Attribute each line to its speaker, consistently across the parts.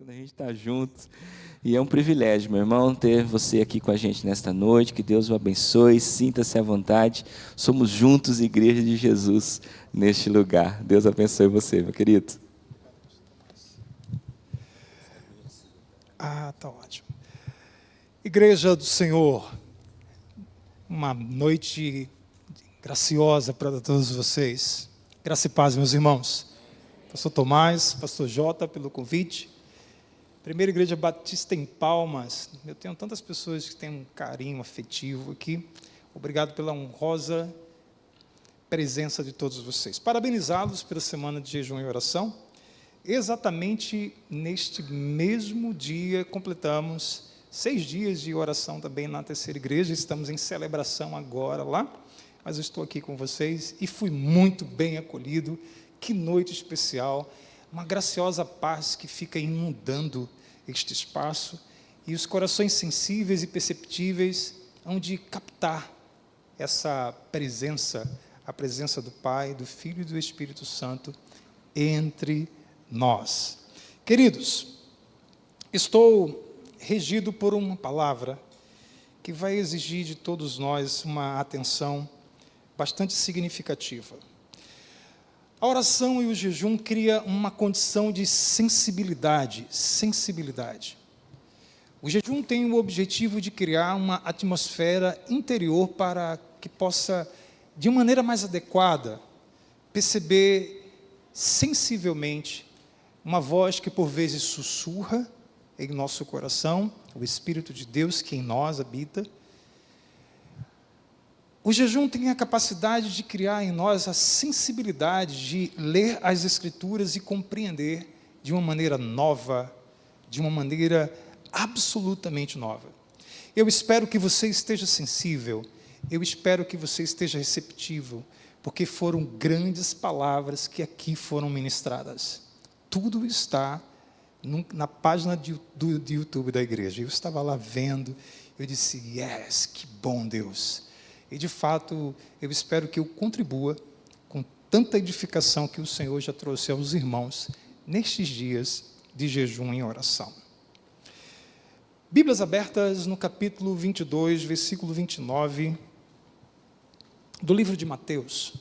Speaker 1: quando a gente está junto. E é um privilégio, meu irmão, ter você aqui com a gente nesta noite. Que Deus o abençoe, sinta-se à vontade. Somos juntos, Igreja de Jesus, neste lugar. Deus abençoe você, meu querido.
Speaker 2: Tá ótimo. Igreja do Senhor, uma noite graciosa para todos vocês. Graça e paz, meus irmãos. Pastor Tomás, Pastor Jota, pelo convite. Primeira Igreja Batista em Palmas. Eu tenho tantas pessoas que têm um carinho afetivo aqui. Obrigado pela honrosa presença de todos vocês. Parabenizá-los pela semana de jejum e oração. Exatamente neste mesmo dia, completamos 6 dias de oração também na terceira igreja. Estamos em celebração agora lá, mas eu estou aqui com vocês e fui muito bem acolhido. Que noite especial, uma graciosa paz que fica inundando este espaço, e os corações sensíveis e perceptíveis hão de captar essa presença, a presença do Pai, do Filho e do Espírito Santo entre nós. Queridos, estou regido por uma palavra que vai exigir de todos nós uma atenção bastante significativa. A oração e o jejum cria uma condição de sensibilidade. O jejum tem o objetivo de criar uma atmosfera interior para que possa, de maneira mais adequada, perceber sensivelmente uma voz que por vezes sussurra em nosso coração, o Espírito de Deus que em nós habita. O jejum tem a capacidade de criar em nós a sensibilidade de ler as Escrituras e compreender de uma maneira nova, de uma maneira absolutamente nova. Eu espero que você esteja sensível, eu espero que você esteja receptivo, porque foram grandes palavras que aqui foram ministradas. Tudo está na página do YouTube da igreja. Eu estava lá vendo, eu disse, yes, que bom Deus. E, de fato, eu espero que eu contribua com tanta edificação que o Senhor já trouxe aos irmãos nestes dias de jejum e oração. Bíblias abertas no capítulo 22, versículo 29, do livro de Mateus.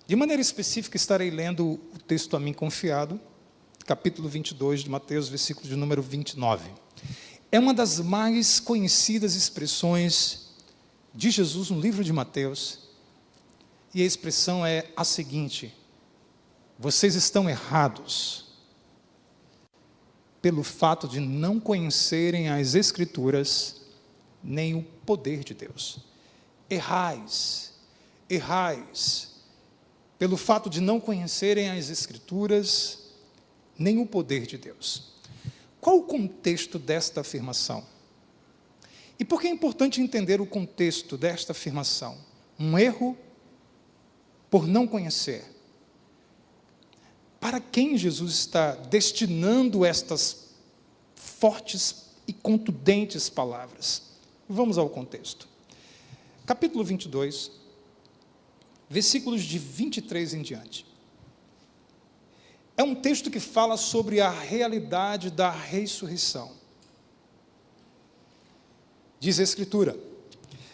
Speaker 2: De maneira específica, estarei lendo o texto a mim confiado, capítulo 22 de Mateus, versículo de número 29. É uma das mais conhecidas expressões de Jesus no livro de Mateus, e a expressão é a seguinte: vocês estão errados pelo fato de não conhecerem as Escrituras, nem o poder de Deus. Errais pelo fato de não conhecerem as Escrituras, nem o poder de Deus. Qual o contexto desta afirmação? E por que é importante entender o contexto desta afirmação? Um erro por não conhecer. Para quem Jesus está destinando estas fortes e contundentes palavras? Vamos ao contexto. Capítulo 22, versículos de 23 em diante. É um texto que fala sobre a realidade da ressurreição. Diz a Escritura,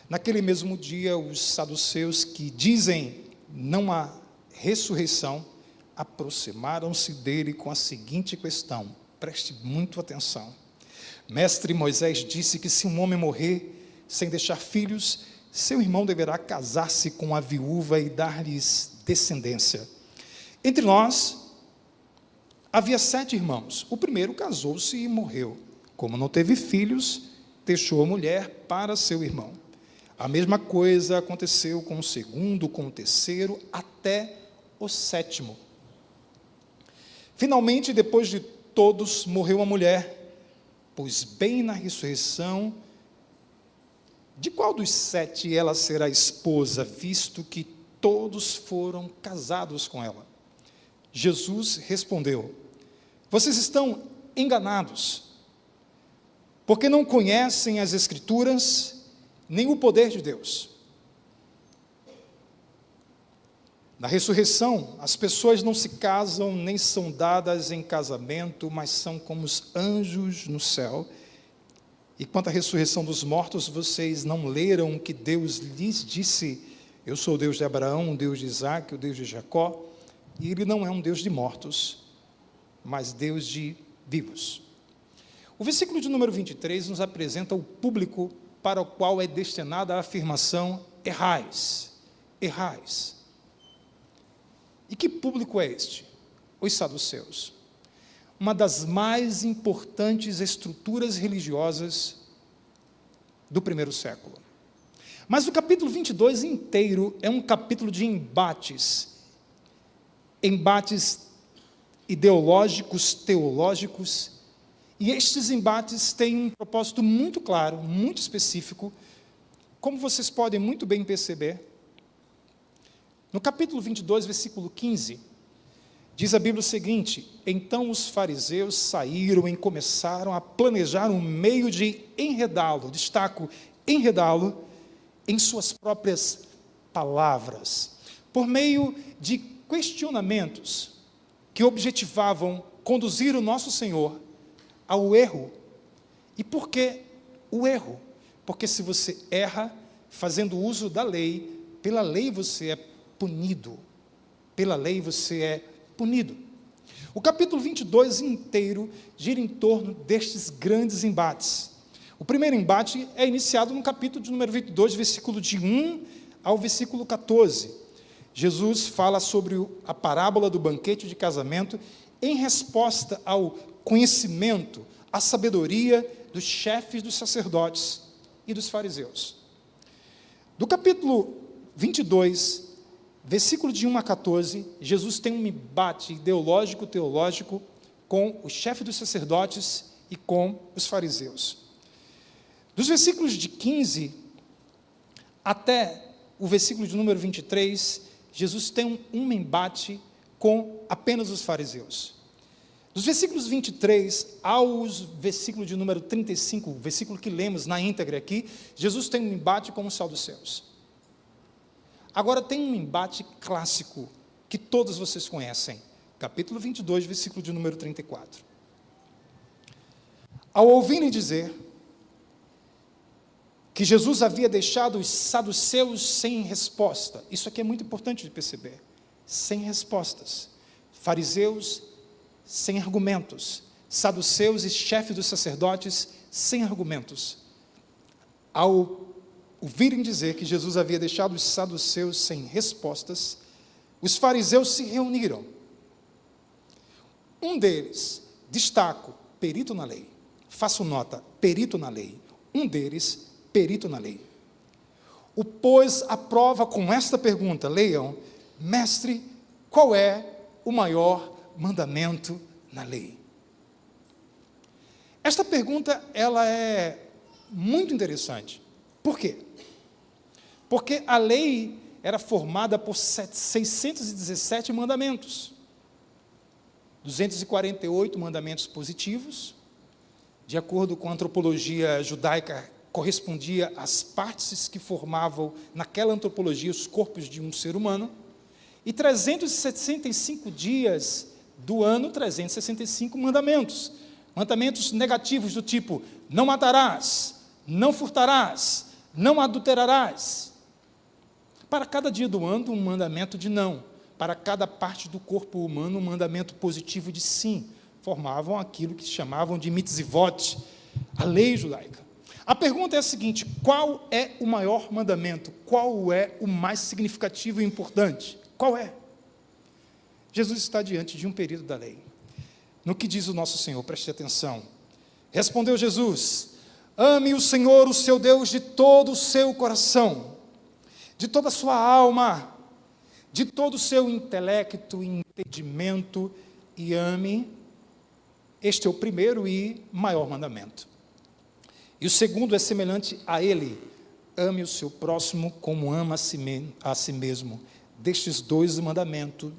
Speaker 2: naquele mesmo dia, os saduceus que dizem não há ressurreição, aproximaram-se dele com a seguinte questão, preste muito atenção. Mestre, Moisés disse que se um homem morrer sem deixar filhos, seu irmão deverá casar-se com a viúva e dar-lhes descendência. Entre nós, havia 7 irmãos. O primeiro casou-se e morreu. Como não teve filhos, deixou a mulher para seu irmão. A mesma coisa aconteceu com o segundo, com o terceiro, até o 7º. Finalmente, depois de todos, morreu a mulher, pois bem na ressurreição, de qual dos 7 ela será esposa, visto que todos foram casados com ela? Jesus respondeu, vocês estão enganados, porque não conhecem as Escrituras, nem o poder de Deus. Na ressurreição, as pessoas não se casam nem são dadas em casamento, mas são como os anjos no céu. E quanto à ressurreição dos mortos, vocês não leram que Deus lhes disse: eu sou o Deus de Abraão, o Deus de Isaac, o Deus de Jacó. E Ele não é um Deus de mortos, mas Deus de vivos. O versículo de número 23 nos apresenta o público para o qual é destinada a afirmação: errais, errais. E que público é este? Os saduceus. Uma das mais importantes estruturas religiosas do primeiro século. Mas o capítulo 22 inteiro é um capítulo de embates ideológicos, teológicos, e estes embates têm um propósito muito claro, muito específico, como vocês podem muito bem perceber. No capítulo 22, versículo 15, diz a Bíblia o seguinte: então os fariseus saíram e começaram a planejar um meio de enredá-lo, destaco, enredá-lo, em suas próprias palavras, por meio de questionamentos que objetivavam conduzir o nosso Senhor ao erro. E por que o erro? Porque se você erra fazendo uso da lei, pela lei você é punido. Pela lei você é punido. O capítulo 22 inteiro gira em torno destes grandes embates. O primeiro embate é iniciado no capítulo de número 22, versículo de 1 ao versículo 14. Jesus fala sobre a parábola do banquete de casamento em resposta ao conhecimento, à sabedoria dos chefes dos sacerdotes e dos fariseus. Do capítulo 22, versículo de 1 a 14, Jesus tem um embate ideológico, teológico, com o chefe dos sacerdotes e com os fariseus. Dos versículos de 15 até o versículo de número 23, Jesus tem um embate com apenas os fariseus. Dos versículos 23 aos versículo de número 35, o versículo que lemos na íntegra aqui, Jesus tem um embate com os saduceus. Agora tem um embate clássico, que todos vocês conhecem, capítulo 22, versículo de número 34. Ao ouvirem dizer que Jesus havia deixado os saduceus sem resposta, isso aqui é muito importante de perceber, sem respostas, fariseus sem argumentos, saduceus e chefes dos sacerdotes sem argumentos. Ao ouvirem dizer que Jesus havia deixado os saduceus sem respostas, os fariseus se reuniram. Um deles, destaco, perito na lei, faço nota, perito na lei, um deles, perito na lei, o pôs à prova com esta pergunta, leiam: mestre, qual é o maior mandamento na lei? Esta pergunta, ela é muito interessante. Por quê? Porque a lei era formada por 617 mandamentos, 248 mandamentos positivos, de acordo com a antropologia judaica, correspondia às partes que formavam, naquela antropologia, os corpos de um ser humano, e 365 dias do ano, 365 mandamentos. Mandamentos negativos do tipo: não matarás, não furtarás, não adulterarás. Para cada dia do ano, um mandamento de não. Para cada parte do corpo humano, um mandamento positivo de sim. Formavam aquilo que chamavam de mitzvot, a lei judaica. A pergunta é a seguinte: qual é o maior mandamento? Qual é o mais significativo e importante? Qual é? Jesus está diante de um período da lei. No que diz o nosso Senhor, preste atenção. Respondeu Jesus: ame o Senhor, o seu Deus, de todo o seu coração, de toda a sua alma, de todo o seu intelecto e entendimento, e ame. Este é o primeiro e maior mandamento. E o segundo é semelhante a ele: ame o seu próximo como ama a si mesmo. Destes dois mandamentos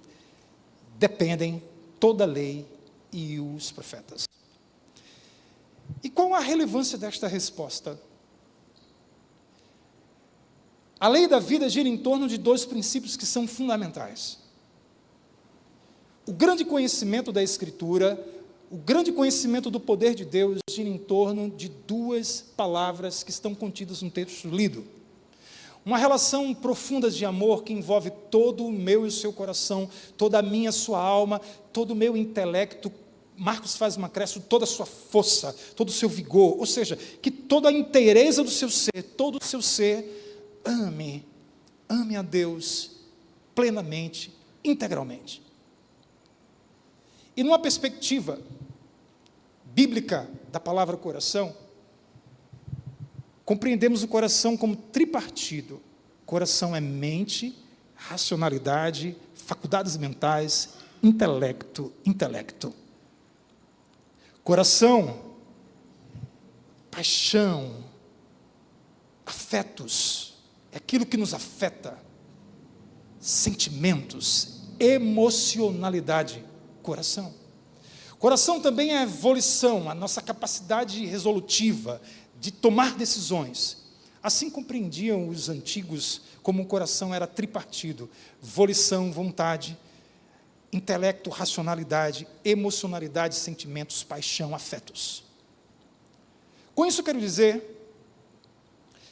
Speaker 2: dependem toda a lei e os profetas. E qual a relevância desta resposta? A lei da vida gira em torno de dois princípios que são fundamentais. O grande conhecimento da Escritura, o grande conhecimento do poder de Deus gira em torno de duas palavras que estão contidas no texto lido. Uma relação profunda de amor que envolve todo o meu e o seu coração, toda a minha e a sua alma, todo o meu intelecto. Marcos faz uma acréscimo, toda a sua força, todo o seu vigor, ou seja, que toda a inteireza do seu ser, todo o seu ser, ame a Deus plenamente, integralmente. E numa perspectiva bíblica da palavra coração, compreendemos o coração como tripartido. Coração é mente, racionalidade, faculdades mentais, intelecto. Coração, paixão, afetos, é aquilo que nos afeta, sentimentos, emocionalidade, coração. Coração também é volição, a nossa capacidade resolutiva de tomar decisões. Assim compreendiam os antigos como o coração era tripartido: volição, vontade, intelecto, racionalidade, emocionalidade, sentimentos, paixão, afetos. Com isso eu quero dizer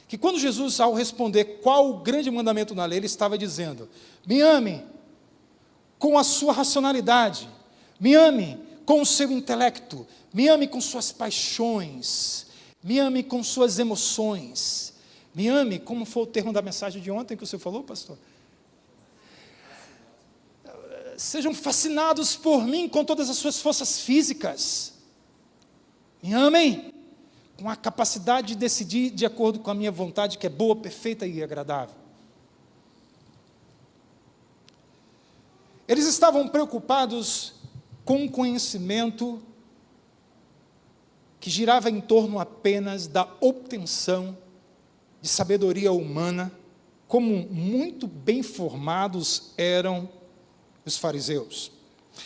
Speaker 2: que quando Jesus, ao responder qual o grande mandamento na lei, ele estava dizendo: me ame com a sua racionalidade, me ame com o seu intelecto, me ame com suas paixões, me ame com suas emoções, me ame, como foi o termo da mensagem de ontem que o senhor falou, pastor? Sejam fascinados por mim com todas as suas forças físicas. Me amem com a capacidade de decidir de acordo com a minha vontade, que é boa, perfeita e agradável. Eles estavam preocupados com um conhecimento que girava em torno apenas da obtenção de sabedoria humana, como muito bem formados eram os fariseus.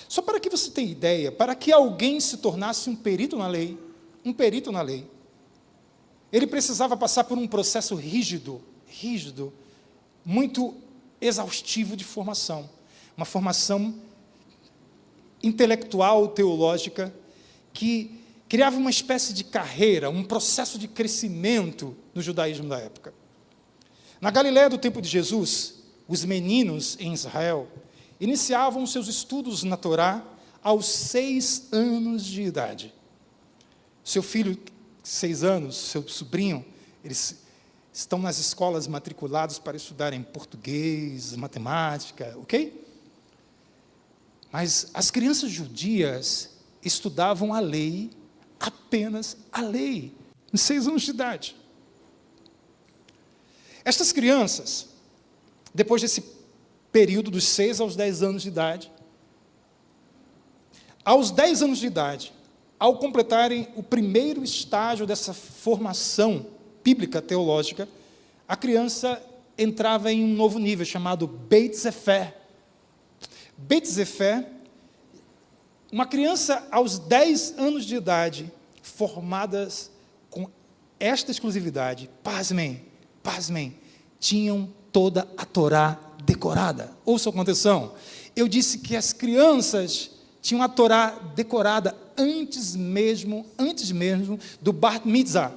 Speaker 2: Só para que você tenha ideia, para que alguém se tornasse um perito na lei, ele precisava passar por um processo rígido, muito exaustivo de formação. Uma formação intelectual, teológica, que criava uma espécie de carreira, um processo de crescimento no judaísmo da época. Na Galiléia do tempo de Jesus, os meninos em Israel iniciavam seus estudos na Torá aos 6 anos de idade. Seu filho, 6 anos, seu sobrinho, eles estão nas escolas matriculados para estudarem português, matemática, ok? Mas as crianças judias estudavam a lei, apenas a lei, em 6 anos de idade. Estas crianças, depois desse período dos 6 aos 10 anos de idade, aos 10 anos de idade, ao completarem o primeiro estágio dessa formação bíblica teológica, a criança entrava em um novo nível, chamado Beit Sefer. Beit Sefer, uma criança aos 10 anos de idade, formadas com esta exclusividade, pasmem, tinham toda a Torá decorada. Ouçam com atenção, eu disse que as crianças tinham a Torá decorada antes mesmo do Bar Mitzvah,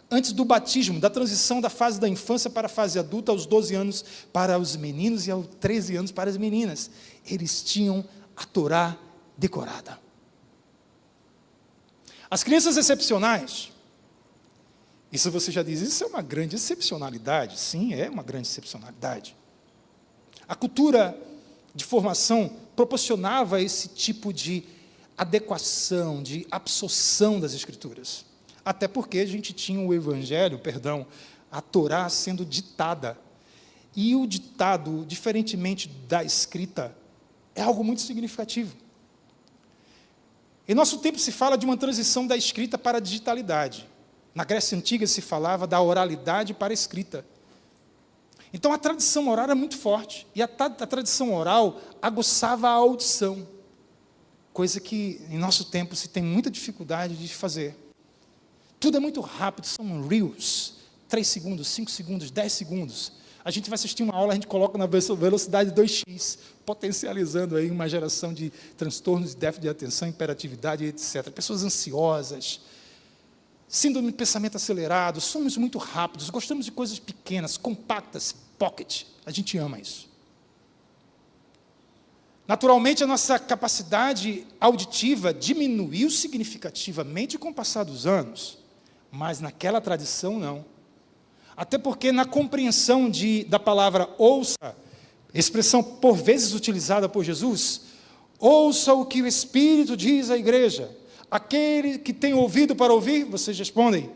Speaker 2: antes do batismo, da transição da fase da infância para a fase adulta, aos 12 anos para os meninos e aos 13 anos para as meninas. Eles tinham a Torá decorada. As crianças excepcionais, isso você já diz, isso é uma grande excepcionalidade. Sim, é uma grande excepcionalidade. A cultura de formação proporcionava esse tipo de adequação, de absorção das Escrituras. Até porque a gente tinha o Evangelho, a Torá sendo ditada. E o ditado, diferentemente da escrita, é algo muito significativo. Em nosso tempo se fala de uma transição da escrita para a digitalidade. Na Grécia Antiga se falava da oralidade para a escrita. Então a tradição oral era muito forte, e a tradição oral aguçava a audição, coisa que em nosso tempo se tem muita dificuldade de fazer. Tudo é muito rápido, são reels, 3 segundos, 5 segundos, 10 segundos. A gente vai assistir uma aula, a gente coloca na velocidade 2x, potencializando aí uma geração de transtornos de déficit de atenção, hiperatividade, etc. Pessoas ansiosas, síndrome de pensamento acelerado, somos muito rápidos, gostamos de coisas pequenas, compactas, pocket. A gente ama isso. Naturalmente, a nossa capacidade auditiva diminuiu significativamente com o passar dos anos, mas naquela tradição não. Até porque na compreensão da palavra ouça, expressão por vezes utilizada por Jesus, ouça o que o Espírito diz à igreja. Aquele que tem ouvido para ouvir, vocês respondem.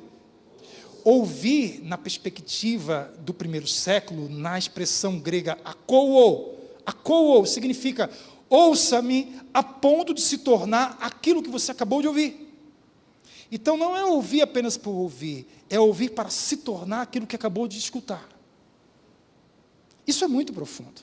Speaker 2: Ouvir, na perspectiva do primeiro século, na expressão grega akouo significa ouça-me a ponto de se tornar aquilo que você acabou de ouvir. Então não é ouvir apenas por ouvir, é ouvir para se tornar aquilo que acabou de escutar. Isso é muito profundo.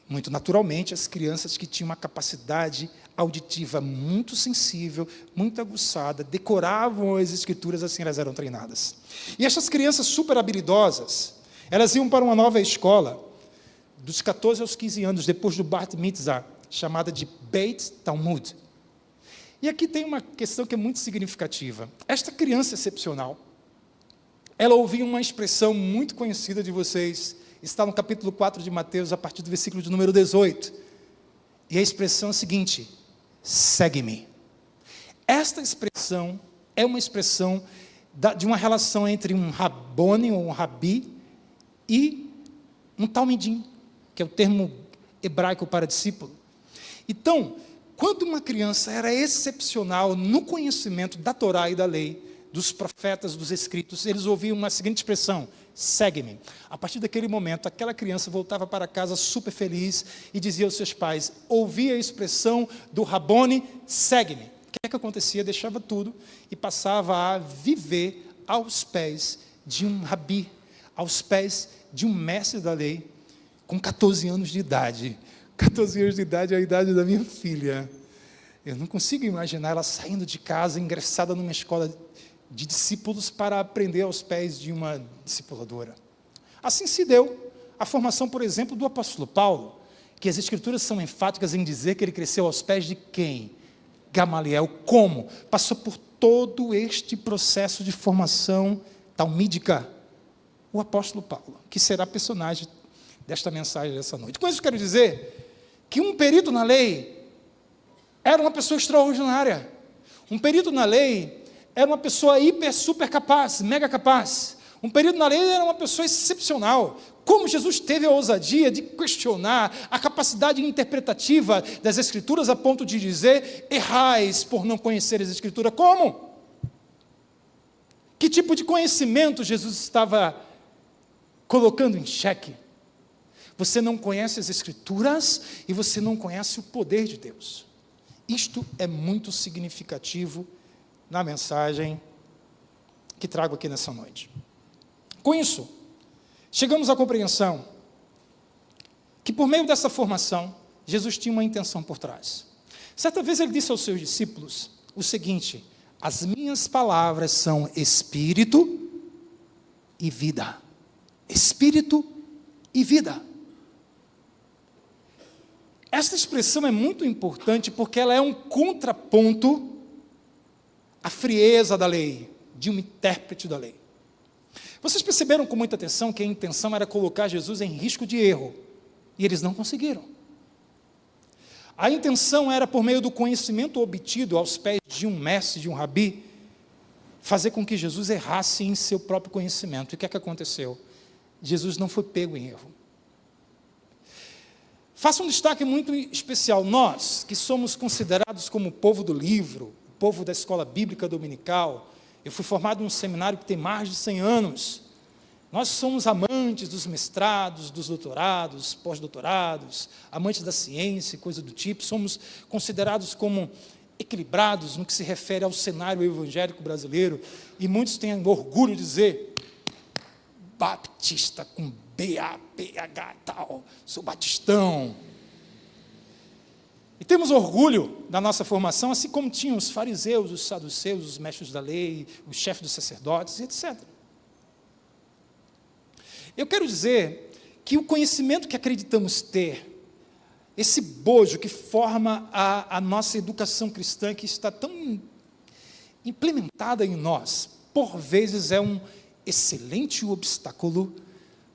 Speaker 2: Muito naturalmente, as crianças que tinham uma capacidade auditiva muito sensível, muito aguçada, decoravam as escrituras, assim elas eram treinadas. E essas crianças super habilidosas, elas iam para uma nova escola, dos 14 aos 15 anos, depois do Bat Mitzvah, chamada de Beit Talmud. E aqui tem uma questão que é muito significativa. Esta criança excepcional, ela ouvia uma expressão muito conhecida de vocês, está no capítulo 4 de Mateus, a partir do versículo de número 18. E a expressão é a seguinte: segue-me. Esta expressão é uma expressão de uma relação entre um rabone, ou um rabi, e um talmidim, que é o termo hebraico para discípulo. Então, quando uma criança era excepcional no conhecimento da Torá e da lei, dos profetas, dos escritos, eles ouviam uma seguinte expressão: segue-me. A partir daquele momento, aquela criança voltava para casa super feliz e dizia aos seus pais, ouvia a expressão do Rabone, segue-me. O que acontecia? Deixava tudo e passava a viver aos pés de um rabi, aos pés de um mestre da lei, com 14 anos de idade. 14 anos de idade é a idade da minha filha. Eu não consigo imaginar ela saindo de casa, ingressada numa escola de discípulos para aprender aos pés de uma discipuladora. Assim se deu a formação, por exemplo, do apóstolo Paulo, que as escrituras são enfáticas em dizer que ele cresceu aos pés de quem? Gamaliel. Como? Passou por todo este processo de formação talmídica. O apóstolo Paulo, que será personagem desta mensagem dessa noite. Com isso eu quero dizer que um perito na lei era uma pessoa extraordinária. Um perito na lei era uma pessoa hiper, super capaz, mega capaz. Um perito na lei era uma pessoa excepcional. Como Jesus teve a ousadia de questionar a capacidade interpretativa das Escrituras a ponto de dizer, errais por não conhecer as Escrituras. Como? Que tipo de conhecimento Jesus estava colocando em xeque? Você não conhece as Escrituras e você não conhece o poder de Deus. Isto é muito significativo na mensagem que trago aqui nessa noite. Com isso, chegamos à compreensão que por meio dessa formação, Jesus tinha uma intenção por trás. Certa vez ele disse aos seus discípulos o seguinte: as minhas palavras são espírito e vida. Espírito e vida. Esta expressão é muito importante porque ela é um contraponto à frieza da lei, de um intérprete da lei. Vocês perceberam com muita atenção que a intenção era colocar Jesus em risco de erro, e eles não conseguiram. A intenção era, por meio do conhecimento obtido aos pés de um mestre, de um rabi, fazer com que Jesus errasse em seu próprio conhecimento. E o que é que aconteceu? Jesus não foi pego em erro. Faço um destaque muito especial. Nós, que somos considerados como o povo do livro, o povo da escola bíblica dominical, eu fui formado em um seminário que tem mais de 100 anos. Nós somos amantes dos mestrados, dos doutorados, pós-doutorados, amantes da ciência e coisa do tipo. Somos considerados como equilibrados no que se refere ao cenário evangélico brasileiro. E muitos têm orgulho de dizer, batista com B-A-P-H e tal, sou batistão. E temos orgulho da nossa formação, assim como tinham os fariseus, os saduceus, os mestres da lei, os chefes dos sacerdotes, etc. Eu quero dizer que o conhecimento que acreditamos ter, esse bojo que forma a nossa educação cristã, que está tão implementada em nós, por vezes é um excelente obstáculo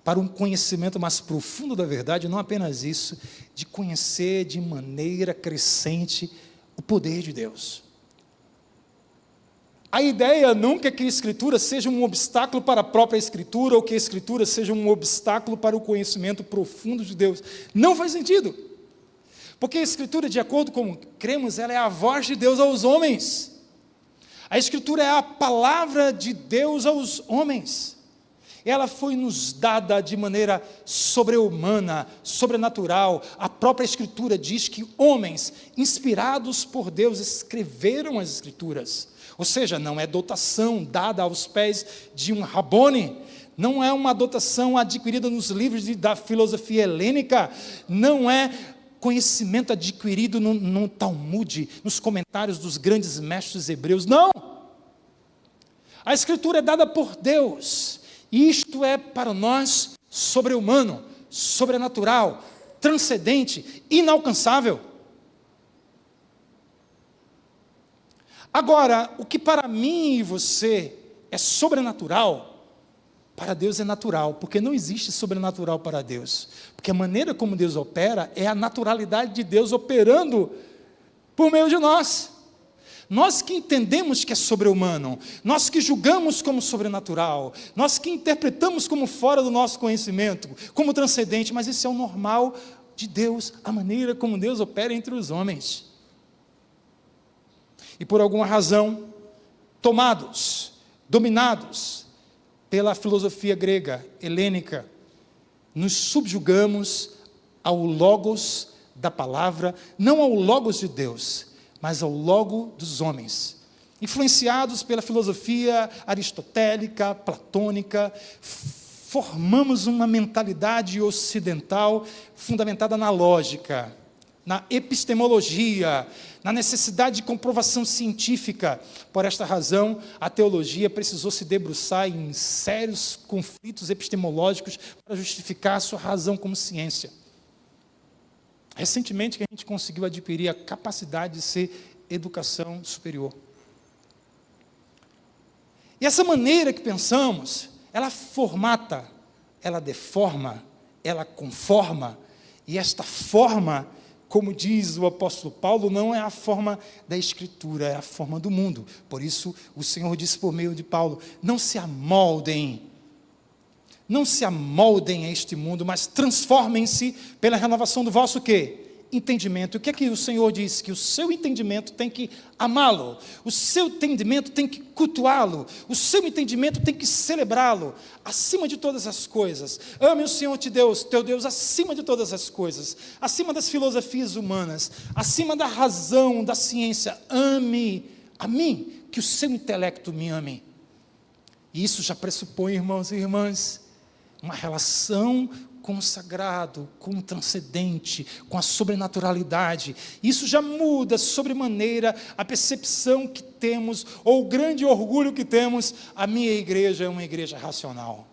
Speaker 2: para um conhecimento mais profundo da verdade, não apenas isso, de conhecer de maneira crescente o poder de Deus. A ideia nunca é que a Escritura seja um obstáculo para a própria Escritura, ou que a Escritura seja um obstáculo para o conhecimento profundo de Deus. Não faz sentido. Porque a Escritura, de acordo com cremos, ela é a voz de Deus aos homens. A Escritura é a palavra de Deus aos homens. Ela foi nos dada de maneira sobre-humana, sobrenatural. A própria Escritura diz que homens, inspirados por Deus, escreveram as Escrituras. Ou seja, não é dotação dada aos pés de um Rabone, não é uma dotação adquirida nos livros da filosofia helênica, não é conhecimento adquirido no Talmud, nos comentários dos grandes mestres hebreus, não! A Escritura é dada por Deus, e isto é para nós sobre-humano, sobrenatural, transcendente, inalcançável. Agora, o que para mim e você é sobrenatural, para Deus é natural, porque não existe sobrenatural para Deus. Porque a maneira como Deus opera é a naturalidade de Deus operando por meio de nós. Nós que entendemos que é sobre-humano, nós que julgamos como sobrenatural, nós que interpretamos como fora do nosso conhecimento, como transcendente, mas isso é o normal de Deus, a maneira como Deus opera entre os homens. E por alguma razão, tomados, dominados pela filosofia grega, helênica, nos subjugamos ao logos da palavra, não ao logos de Deus, mas ao logo dos homens. Influenciados pela filosofia aristotélica, platônica, formamos uma mentalidade ocidental fundamentada na lógica, na epistemologia, na necessidade de comprovação científica. Por esta razão, a teologia precisou se debruçar em sérios conflitos epistemológicos para justificar a sua razão como ciência. Recentemente que a gente conseguiu adquirir a capacidade de ser educação superior. E essa maneira que pensamos, ela formata, ela deforma, ela conforma, e esta forma, como diz o apóstolo Paulo, não é a forma da Escritura, é a forma do mundo. Por isso, o Senhor disse por meio de Paulo, não se amoldem a este mundo, mas transformem-se pela renovação do vosso quê? Entendimento. O que é que o Senhor disse? Que o seu entendimento tem que amá-lo, o seu entendimento tem que cultuá-lo, o seu entendimento tem que celebrá-lo, acima de todas as coisas. Ame o Senhor teu Deus, acima de todas as coisas, acima das filosofias humanas, acima da razão, da ciência. Ame a mim, que o seu intelecto me ame. E isso já pressupõe, irmãos e irmãs, uma relação com o sagrado, com o transcendente, com a sobrenaturalidade. Isso já muda sobremaneira a percepção que temos, ou o grande orgulho que temos. A minha igreja é uma igreja racional.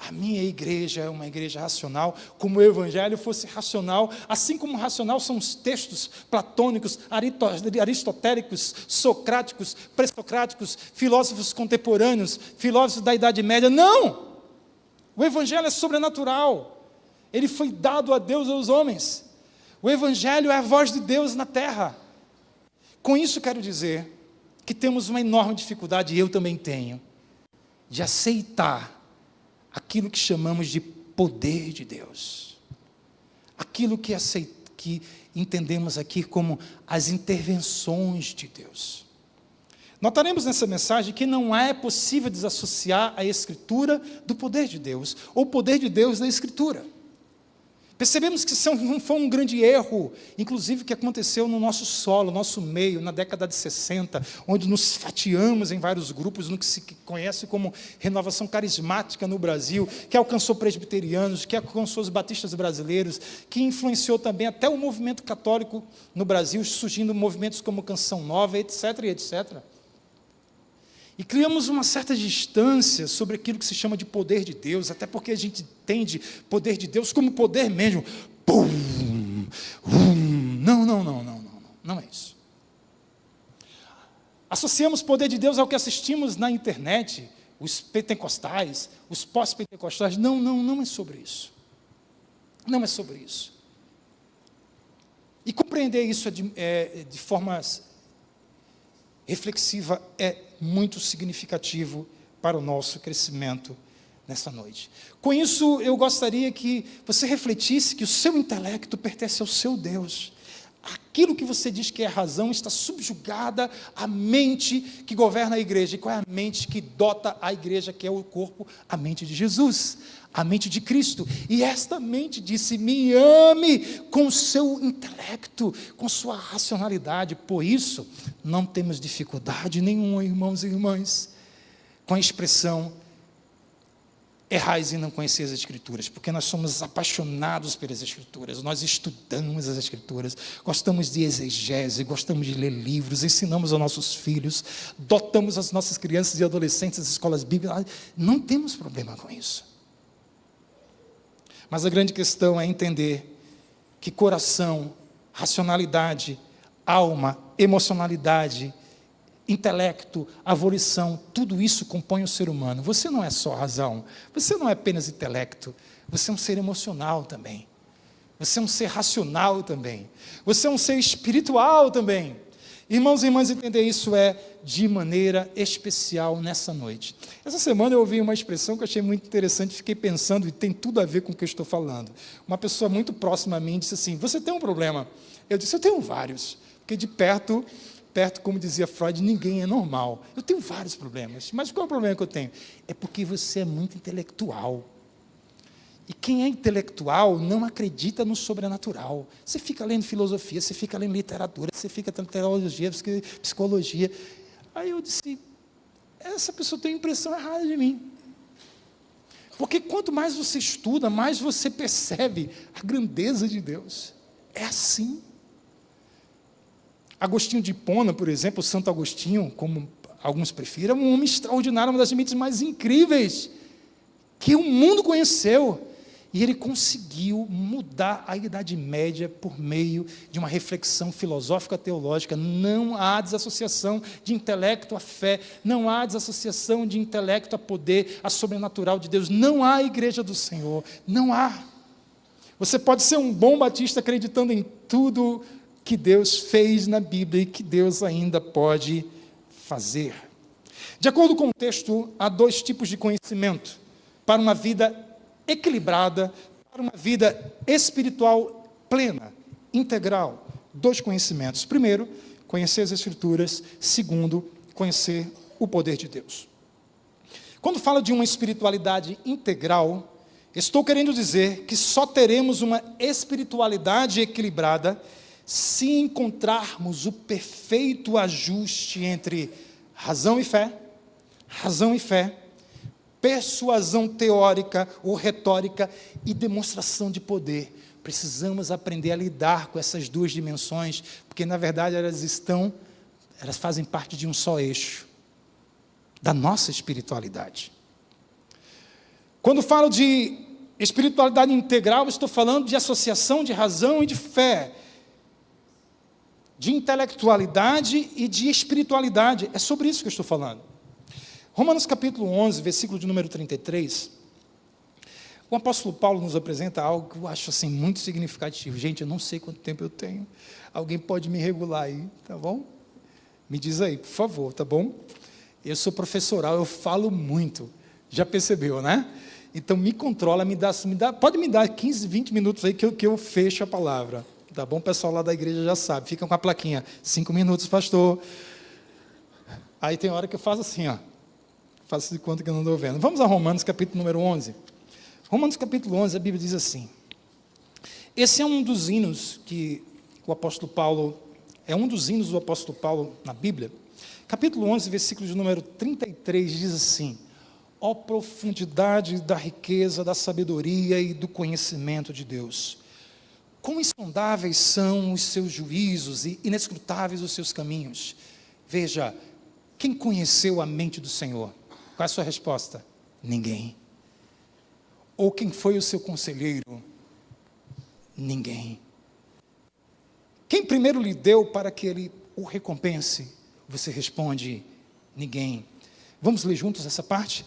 Speaker 2: A minha igreja é uma igreja racional, como o Evangelho fosse racional, assim como racional são os textos platônicos, aristotélicos, socráticos, pré-socráticos, filósofos contemporâneos, filósofos da Idade Média. Não! O Evangelho é sobrenatural. Ele foi dado a Deus aos homens. O Evangelho é a voz de Deus na terra. Com isso quero dizer que temos uma enorme dificuldade, e eu também tenho, de aceitar aquilo que chamamos de poder de Deus. Aquilo que entendemos aqui como as intervenções de Deus. Notaremos nessa mensagem que não é possível desassociar a Escritura do poder de Deus, ou o poder de Deus da Escritura. Percebemos que foi um grande erro, inclusive que aconteceu no nosso solo, nosso meio, na década de 60, onde nos fatiamos em vários grupos, no que se conhece como renovação carismática no Brasil, que alcançou presbiterianos, que alcançou os batistas brasileiros, que influenciou também até o movimento católico no Brasil, surgindo movimentos como Canção Nova, etc., etc. E criamos uma certa distância sobre aquilo que se chama de poder de Deus, até porque a gente entende poder de Deus como poder mesmo. Pum, não é isso. Associamos poder de Deus ao que assistimos na internet, os pentecostais, os pós-pentecostais. Não é sobre isso. Não é sobre isso. E compreender isso de forma reflexiva é muito significativo para o nosso crescimento nessa noite. Com isso, eu gostaria que você refletisse que o seu intelecto pertence ao seu Deus. Aquilo que você diz que é razão está subjugada à mente que governa a igreja. E qual é a mente que dota a igreja, que é o corpo? A mente de Jesus, a mente de Cristo. E esta mente disse: me ame com o seu intelecto, com sua racionalidade. Por isso, não temos dificuldade nenhuma, irmãos e irmãs, com a expressão: errais em não conhecer as Escrituras, porque nós somos apaixonados pelas Escrituras, nós estudamos as Escrituras, gostamos de exegese, gostamos de ler livros, ensinamos aos nossos filhos, dotamos as nossas crianças e adolescentes das escolas bíblicas, não temos problema com isso. Mas a grande questão é entender que coração, racionalidade, alma, emocionalidade, intelecto, a volição, tudo isso compõe o ser humano. Você não é só razão, você não é apenas intelecto, você é um ser emocional também, você é um ser racional também, você é um ser espiritual também. Irmãos e irmãs, entender isso é de maneira especial nessa noite. Essa semana eu ouvi uma expressão que eu achei muito interessante, fiquei pensando, e tem tudo a ver com o que eu estou falando. Uma pessoa muito próxima a mim disse assim: você tem um problema? Eu disse: eu tenho vários, porque de perto, como dizia Freud, ninguém é normal. Eu tenho vários problemas, mas qual é o problema que eu tenho? É porque você é muito intelectual. E quem é intelectual não acredita no sobrenatural. Você fica lendo filosofia, você fica lendo literatura, você fica lendo teologia, psicologia. Aí eu disse: essa pessoa tem a impressão errada de mim. Porque quanto mais você estuda, mais você percebe a grandeza de Deus. É assim. Agostinho de Hipona, por exemplo, Santo Agostinho, como alguns prefiram, um homem extraordinário, uma das mentes mais incríveis que o mundo conheceu. E ele conseguiu mudar a Idade Média por meio de uma reflexão filosófica teológica. Não há desassociação de intelecto à fé, não há desassociação de intelecto a poder, a sobrenatural de Deus. Não há igreja do Senhor, não há. Você pode ser um bom batista acreditando em tudo que Deus fez na Bíblia e que Deus ainda pode fazer. De acordo com o texto, há dois tipos de conhecimento para uma vida equilibrada, para uma vida espiritual plena, integral. Dois conhecimentos. Primeiro, conhecer as Escrituras. Segundo, conhecer o poder de Deus. Quando falo de uma espiritualidade integral, estou querendo dizer que só teremos uma espiritualidade equilibrada se encontrarmos o perfeito ajuste entre razão e fé, persuasão teórica ou retórica e demonstração de poder. Precisamos aprender a lidar com essas duas dimensões, porque na verdade elas fazem parte de um só eixo, da nossa espiritualidade. Quando falo de espiritualidade integral, estou falando de associação de razão e de fé, de intelectualidade e de espiritualidade. É sobre isso que eu estou falando. Romanos capítulo 11, versículo de número 33, o apóstolo Paulo nos apresenta algo que eu acho assim muito significativo. Gente, eu não sei quanto tempo eu tenho. Alguém pode me regular aí, tá bom? Me diz aí, por favor, tá bom? Eu sou professoral, eu falo muito. Já percebeu, né? Então me controla, pode me dar 15, 20 minutos aí que eu fecho a palavra. Tá bom? O pessoal lá da igreja já sabe. Fica com a plaquinha. 5 minutos, pastor. Aí tem hora que eu faço assim, ó. Faço de conta que eu não estou vendo. Vamos a Romanos, capítulo número 11. Romanos, capítulo 11, a Bíblia diz assim. Esse é um dos hinos que o apóstolo Paulo... É um dos hinos do apóstolo Paulo na Bíblia. Capítulo 11, versículo de número 33, diz assim: ó profundidade da riqueza, da sabedoria e do conhecimento de Deus. Quão insondáveis são os seus juízos e inescrutáveis os seus caminhos. Veja, Quem conheceu a mente do Senhor? Qual é a sua resposta? Ninguém. Ou quem foi o seu conselheiro? Ninguém. Quem primeiro lhe deu para que ele o recompense? Você responde, ninguém. Vamos ler juntos essa parte?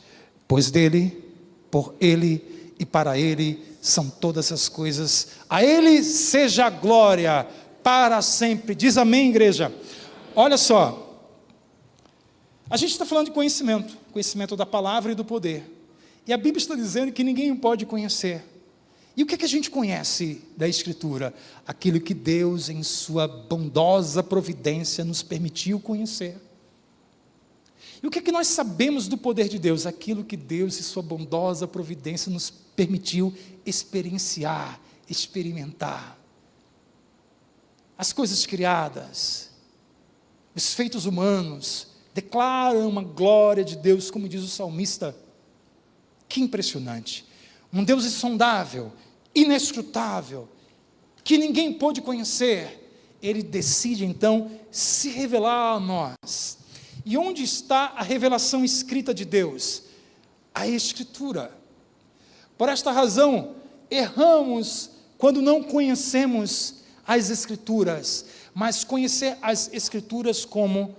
Speaker 2: Pois dele, por ele e para ele são todas as coisas. A ele seja a glória para sempre. Diz amém, igreja. Olha só. A gente está falando de conhecimento. Conhecimento da palavra e do poder. E a Bíblia está dizendo que ninguém pode conhecer. E o que é que a gente conhece da Escritura? Aquilo que Deus, em sua bondosa providência, nos permitiu conhecer. E o que é que nós sabemos do poder de Deus? Aquilo que Deus, em sua bondosa providência, nos permitiu experienciar, experimentar. As coisas criadas, os feitos humanos, declaram uma glória de Deus, como diz o salmista. Que impressionante. Um Deus insondável, inescrutável, que ninguém pôde conhecer. Ele decide então se revelar a nós. E onde está a revelação escrita de Deus? A Escritura. Por esta razão, erramos quando não conhecemos as Escrituras, mas conhecer as Escrituras como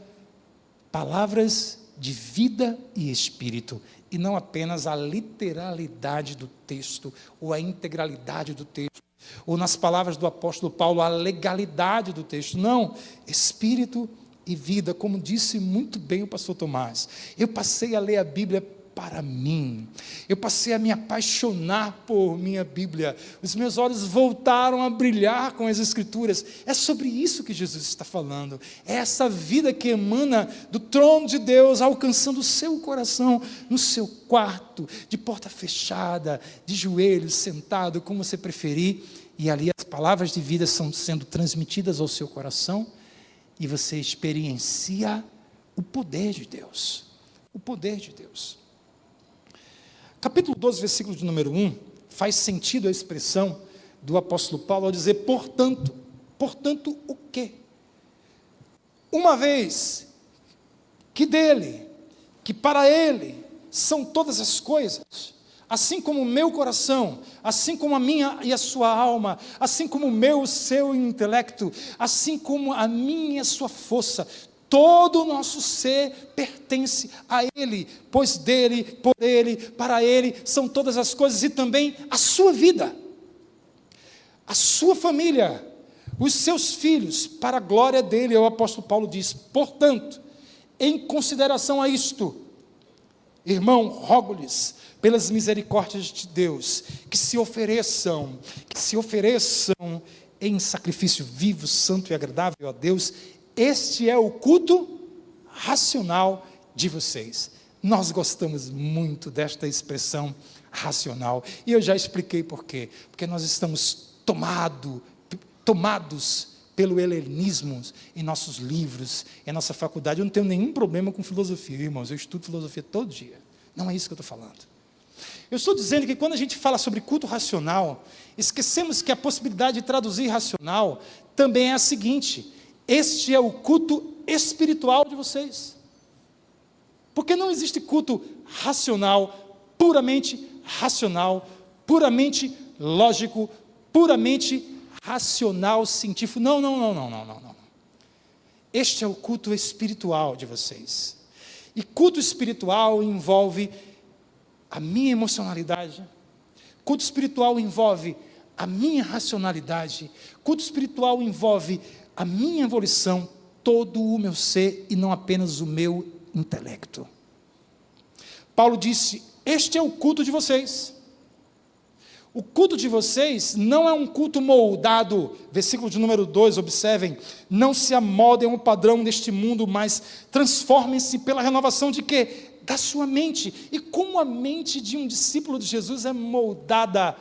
Speaker 2: palavras de vida e espírito, e não apenas a literalidade do texto, ou a integralidade do texto, ou nas palavras do apóstolo Paulo, a legalidade do texto. Não, espírito e vida, como disse muito bem o pastor Tomás. Eu passei a ler a Bíblia para mim, eu passei a me apaixonar por minha Bíblia, os meus olhos voltaram a brilhar com as Escrituras. É sobre isso que Jesus está falando, é essa vida que emana do trono de Deus, alcançando o seu coração, no seu quarto, de porta fechada, de joelhos, sentado, como você preferir, e ali as palavras de vida estão sendo transmitidas ao seu coração, e você experiencia o poder de Deus, o poder de Deus. Capítulo 12, versículo de número 1, faz sentido a expressão do apóstolo Paulo ao dizer, portanto o quê? Uma vez que dele, que para ele são todas as coisas, assim como o meu coração, assim como a minha e a sua alma, assim como o meu, o seu intelecto, assim como a minha e a sua força, todo o nosso ser pertence a Ele, pois dele, por Ele, para Ele, são todas as coisas, e também a sua vida, a sua família, os seus filhos, para a glória dEle. O apóstolo Paulo diz, portanto, em consideração a isto, irmão, rogo-lhes, pelas misericórdias de Deus, que se ofereçam em sacrifício vivo, santo e agradável a Deus. Este é o culto racional de vocês. Nós gostamos muito desta expressão racional, e eu já expliquei por quê. Porque nós estamos tomados pelo helenismo em nossos livros, em nossa faculdade. Eu não tenho nenhum problema com filosofia, irmãos, eu estudo filosofia todo dia. Não é isso que eu estou falando. Eu estou dizendo que quando a gente fala sobre culto racional, esquecemos que a possibilidade de traduzir racional também é a seguinte: este é o culto espiritual de vocês. Porque não existe culto racional, puramente lógico, puramente racional, científico. Não. Este é o culto espiritual de vocês. E culto espiritual envolve a minha emocionalidade. Culto espiritual envolve a minha racionalidade. Culto espiritual envolve a minha evolução, todo o meu ser, e não apenas o meu intelecto. Paulo disse, este é o culto de vocês. O culto de vocês não é um culto moldado, versículo de número 2, observem, não se amoldem ao padrão deste mundo, mas transformem-se pela renovação de quê? Da sua mente. E como a mente de um discípulo de Jesus é moldada,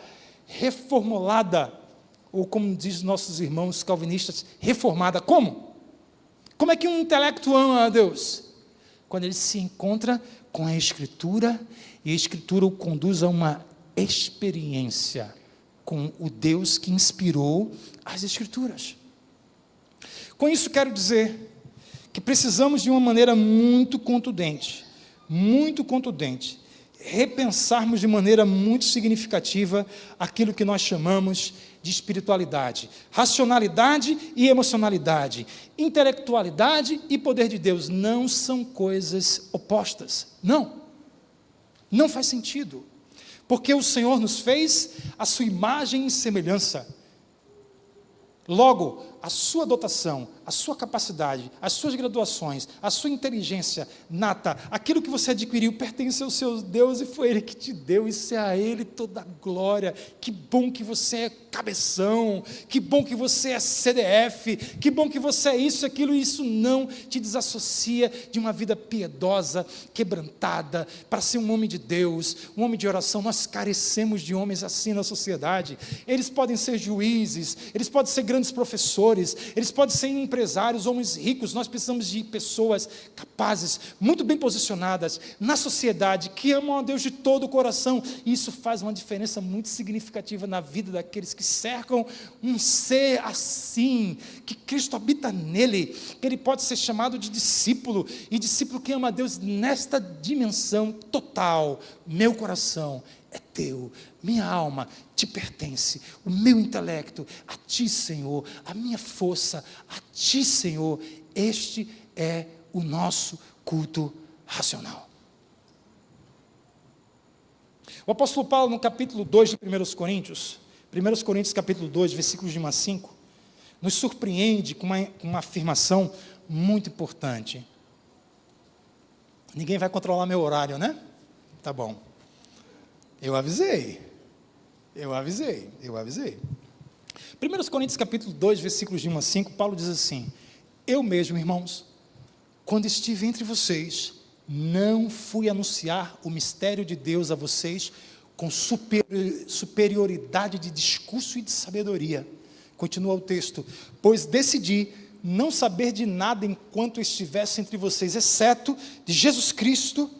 Speaker 2: reformulada, ou como diz nossos irmãos calvinistas, reformada. Como? Como é que um intelecto ama a Deus? Quando ele se encontra com a Escritura, e a Escritura o conduz a uma experiência com o Deus que inspirou as Escrituras. Com isso quero dizer que precisamos de uma maneira muito contundente, repensarmos de maneira muito significativa aquilo que nós chamamos de espiritualidade, racionalidade e emocionalidade, intelectualidade e poder de Deus não são coisas opostas, não faz sentido, porque o Senhor nos fez a sua imagem e semelhança. Logo, a sua dotação, a sua capacidade, as suas graduações, a sua inteligência nata, aquilo que você adquiriu pertence ao seu Deus e foi Ele que te deu, isso é a Ele toda a glória. Que bom que você é cabeção, que bom que você é CDF, que bom que você é isso, aquilo, e isso não te desassocia de uma vida piedosa, quebrantada, para ser um homem de Deus, um homem de oração. Nós carecemos de homens assim na sociedade. Eles podem ser juízes, eles podem ser grandes professores, eles podem ser empresários, homens ricos. Nós precisamos de pessoas capazes, muito bem posicionadas na sociedade, que amam a Deus de todo o coração, e isso faz uma diferença muito significativa na vida daqueles que cercam um ser assim, que Cristo habita nele, que ele pode ser chamado de discípulo, e discípulo que ama a Deus nesta dimensão total. Meu coração é teu, minha alma te pertence, o meu intelecto a ti, Senhor, a minha força a ti, Senhor. Este é o nosso culto racional. O apóstolo Paulo, no capítulo 2 de 1 Coríntios, capítulo 2, versículos de 1 a 5, nos surpreende com uma afirmação muito importante. Ninguém vai controlar meu horário, né? Tá bom. Eu avisei. 1 Coríntios capítulo 2, versículos de 1 a 5, Paulo diz assim: eu mesmo, irmãos, quando estive entre vocês, não fui anunciar o mistério de Deus a vocês com superioridade de discurso e de sabedoria. Continua o texto: pois decidi não saber de nada enquanto estivesse entre vocês, exceto de Jesus Cristo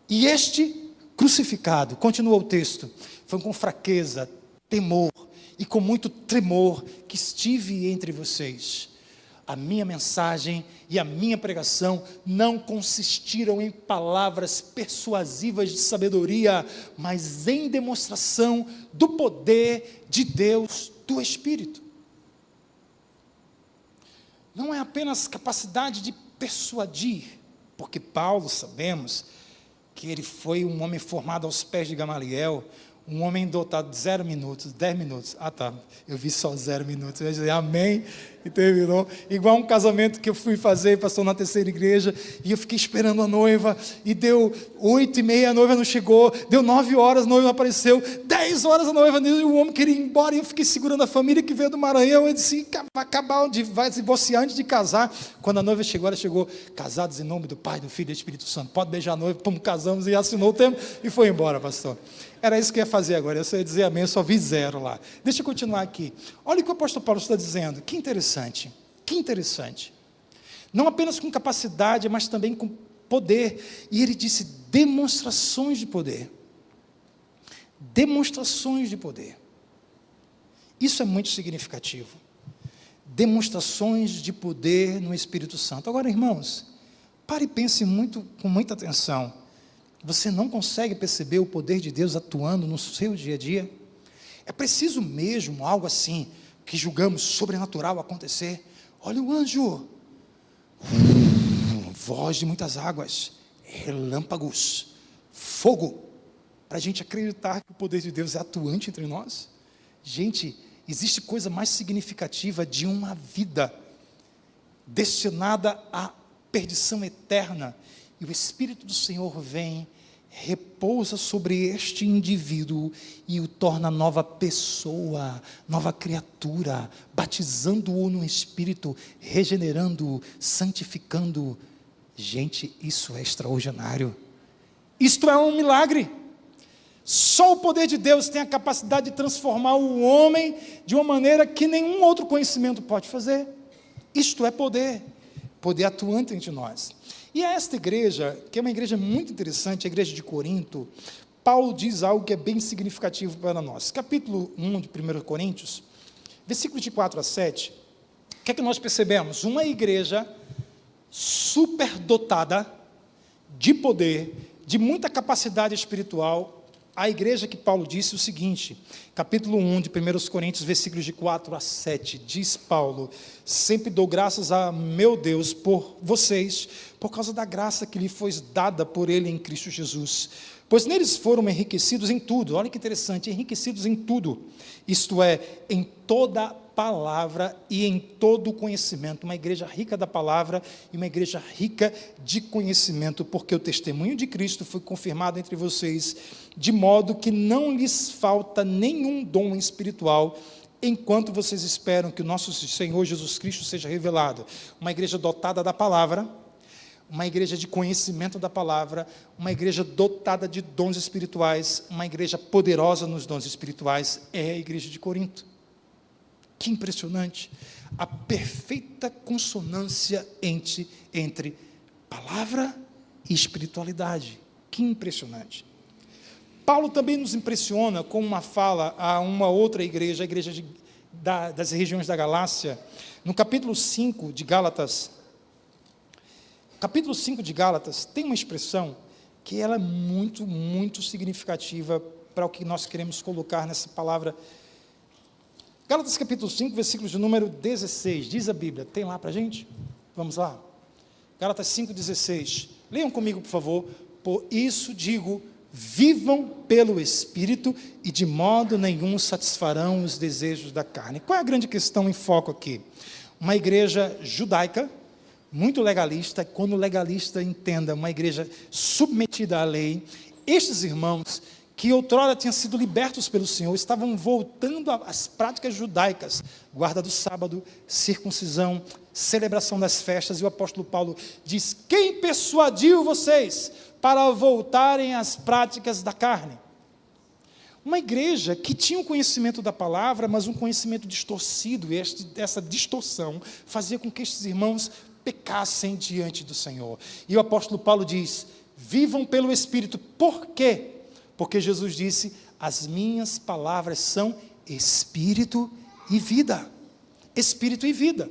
Speaker 2: e este crucificado. Continua o texto: foi com fraqueza, temor e com muito tremor que estive entre vocês. A minha mensagem e a minha pregação não consistiram em palavras persuasivas de sabedoria, mas em demonstração do poder de Deus, do Espírito. Não é apenas capacidade de persuadir, porque Paulo, sabemos que ele foi um homem formado aos pés de Gamaliel, um homem dotado de 0 minutos, 10 minutos. Ah, tá, eu vi só 0 minutos. Eu ia dizer amém e terminou. Igual um casamento que eu fui fazer, pastor, na terceira igreja, e eu fiquei esperando a noiva, e deu 8h30, a noiva não chegou, deu 9 horas, a noiva não apareceu, 10 horas a noiva, e o homem queria ir embora, e eu fiquei segurando a família que veio do Maranhão. Eu disse: vai acabar, vai se divorciar antes de casar. Quando a noiva chegou, ela chegou: casados em nome do Pai, do Filho e do Espírito Santo. Pode beijar a noiva. Pum, casamos, e assinou o termo e foi embora, pastor. Era isso que eu ia fazer agora, eu só ia dizer amém, eu só vi 0 lá. Deixa eu continuar aqui. Olha o que o apóstolo Paulo está dizendo, que interessante. Não apenas com capacidade, mas também com poder. E ele disse demonstrações de poder. Demonstrações de poder. Isso é muito significativo. Demonstrações de poder no Espírito Santo. Agora, irmãos, pare e pense com muita atenção. Você não consegue perceber o poder de Deus atuando no seu dia a dia? É preciso mesmo algo assim, que julgamos sobrenatural acontecer? Olha o anjo, voz de muitas águas, relâmpagos, fogo, para a gente acreditar que o poder de Deus é atuante entre nós. Gente, existe coisa mais significativa de uma vida destinada à perdição eterna, e o Espírito do Senhor vem, repousa sobre este indivíduo e o torna nova pessoa, nova criatura, batizando-o no Espírito, regenerando-o, santificando-o. Gente, isso é extraordinário. Isto é um milagre. Só o poder de Deus tem a capacidade de transformar o homem de uma maneira que nenhum outro conhecimento pode fazer. Isto é poder atuante entre nós. E a esta igreja, que é uma igreja muito interessante, a igreja de Corinto, Paulo diz algo que é bem significativo para nós. Capítulo 1 de 1 Coríntios, versículos de 4 a 7, o que é que nós percebemos? Uma igreja superdotada de poder, de muita capacidade espiritual, a igreja que Paulo disse o seguinte, capítulo 1 de 1 Coríntios, versículos de 4 a 7, diz Paulo: sempre dou graças a meu Deus por vocês, por causa da graça que lhe foi dada por ele em Cristo Jesus, pois neles foram enriquecidos em tudo. Olha que interessante, enriquecidos em tudo, isto é, em toda palavra e em todo conhecimento. Uma igreja rica da palavra e uma igreja rica de conhecimento, porque o testemunho de Cristo foi confirmado entre vocês, de modo que não lhes falta nenhum dom espiritual, enquanto vocês esperam que o nosso Senhor Jesus Cristo seja revelado. Uma igreja dotada da palavra, uma igreja de conhecimento da palavra, uma igreja dotada de dons espirituais, uma igreja poderosa nos dons espirituais, é a igreja de Corinto. Que impressionante, a perfeita consonância entre palavra e espiritualidade, que impressionante. Paulo também nos impressiona com uma fala a uma outra igreja, a igreja das regiões da Galácia, no capítulo 5 de Gálatas. Capítulo 5 de Gálatas tem uma expressão que ela é muito, muito significativa para o que nós queremos colocar nessa palavra. Gálatas capítulo 5, versículos de número 16, diz a Bíblia, tem lá para a gente? Vamos lá. Gálatas 5, 16. Leiam comigo, por favor. Por isso digo, vivam pelo Espírito e de modo nenhum satisfarão os desejos da carne. Qual é a grande questão em foco aqui? Uma igreja judaica, muito legalista, quando legalista entenda, uma igreja submetida à lei, estes irmãos que outrora tinham sido libertos pelo Senhor, estavam voltando às práticas judaicas, guarda do sábado, circuncisão, celebração das festas, e o apóstolo Paulo diz: quem persuadiu vocês para voltarem às práticas da carne? Uma igreja que tinha um conhecimento da palavra, mas um conhecimento distorcido, e essa distorção fazia com que estes irmãos pecassem diante do Senhor. E o apóstolo Paulo diz: vivam pelo Espírito. Por quê? Porque Jesus disse: as minhas palavras são Espírito e vida. Espírito e vida.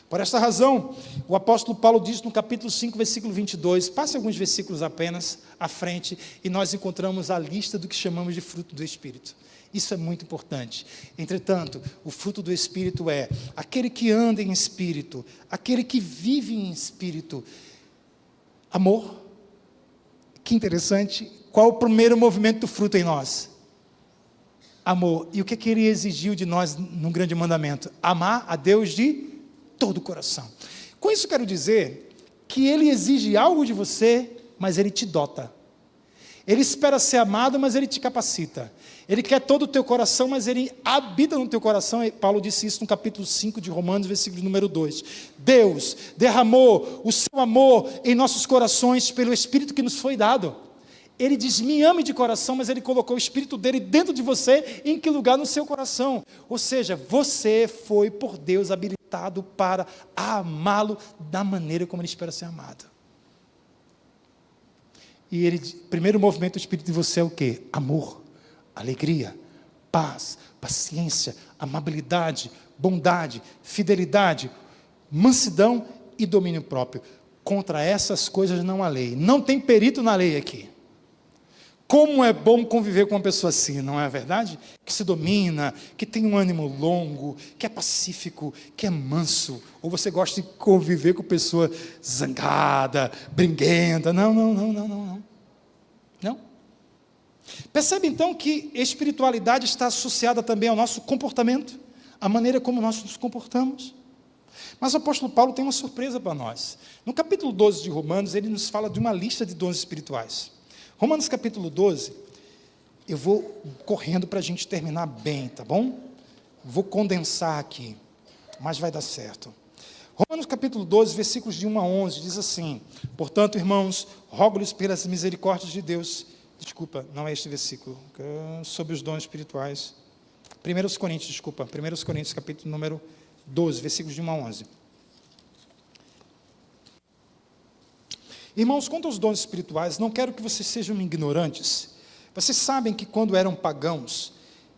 Speaker 2: Por esta razão, o apóstolo Paulo diz no capítulo 5, versículo 22, passe alguns versículos apenas à frente, e nós encontramos a lista do que chamamos de fruto do Espírito. Isso é muito importante. Entretanto, o fruto do Espírito é aquele que anda em Espírito, aquele que vive em Espírito. Amor. Que interessante. Qual o primeiro movimento do fruto em nós? Amor. E o que ele exigiu de nós no grande mandamento? Amar a Deus de todo o coração. Com isso quero dizer que ele exige algo de você, mas ele te dota. Ele espera ser amado, mas ele te capacita. Ele quer todo o teu coração, mas ele habita no teu coração. E Paulo disse isso no capítulo 5 de Romanos, versículo número 2. Deus derramou o seu amor em nossos corações pelo Espírito que nos foi dado. Ele diz: me ame de coração, mas ele colocou o Espírito dele dentro de você. Em que lugar? No seu coração. Ou seja, você foi por Deus habilitado para amá-lo da maneira como ele espera ser amado. E ele, primeiro movimento do Espírito de você é o quê? Amor, alegria, paz, paciência, amabilidade, bondade, fidelidade, mansidão e domínio próprio. Contra essas coisas não há lei. Não tem perito na lei aqui. Como é bom conviver com uma pessoa assim, não é verdade? Que se domina, que tem um ânimo longo, que é pacífico, que é manso. Ou você gosta de conviver com pessoa zangada, briguenta. Não. Não. Percebe então que espiritualidade está associada também ao nosso comportamento, à maneira como nós nos comportamos. Mas o apóstolo Paulo tem uma surpresa para nós. No capítulo 12 de Romanos, ele nos fala de uma lista de dons espirituais. Romanos capítulo 12, eu vou correndo para a gente terminar bem, tá bom? Vou condensar aqui, mas vai dar certo. Romanos capítulo 12, versículos de 1 a 11, diz assim: portanto, irmãos, rogo-lhes pelas misericórdias de Deus, desculpa, não é este versículo, sobre os dons espirituais, 1 Coríntios capítulo número 12, versículos de 1 a 11. Irmãos, quanto aos dons espirituais, não quero que vocês sejam ignorantes. Vocês sabem que quando eram pagãos,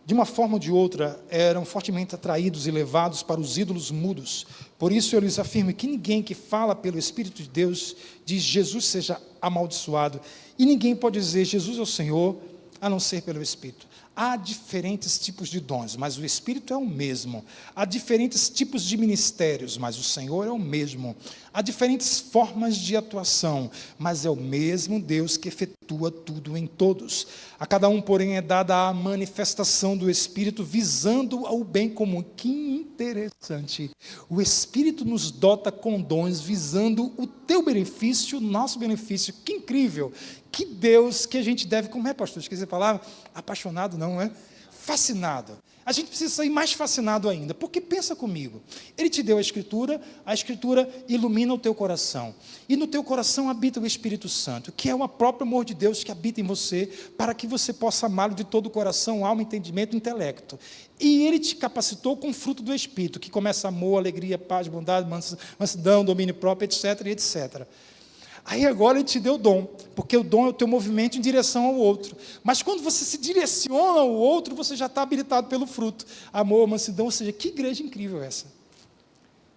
Speaker 2: de uma forma ou de outra, eram fortemente atraídos e levados para os ídolos mudos. Por isso eu lhes afirmo que ninguém que fala pelo Espírito de Deus diz Jesus seja amaldiçoado, e ninguém pode dizer Jesus é o Senhor, a não ser pelo Espírito. Há diferentes tipos de dons, mas o Espírito é o mesmo. Há diferentes tipos de ministérios, mas o Senhor é o mesmo. Há diferentes formas de atuação, mas é o mesmo Deus que efetua tudo em todos. A cada um, porém, é dada a manifestação do Espírito visando ao bem comum. Que interessante. O Espírito nos dota com dons visando o teu benefício, o nosso benefício. Que incrível. Que Deus que a gente deve, como é, pastor? Esqueci a palavra? Apaixonado, não é? Fascinado. A gente precisa sair mais fascinado ainda, porque pensa comigo, Ele te deu a Escritura ilumina o teu coração, e no teu coração habita o Espírito Santo, que é o próprio amor de Deus que habita em você, para que você possa amá-lo de todo o coração, alma, entendimento e intelecto. E Ele te capacitou com o fruto do Espírito, que começa amor, alegria, paz, bondade, mansidão, domínio próprio, etc, etc. Aí agora Ele te deu o dom, porque o dom é o teu movimento em direção ao outro. Mas quando você se direciona ao outro, você já está habilitado pelo fruto. Amor, mansidão, ou seja, que igreja incrível essa.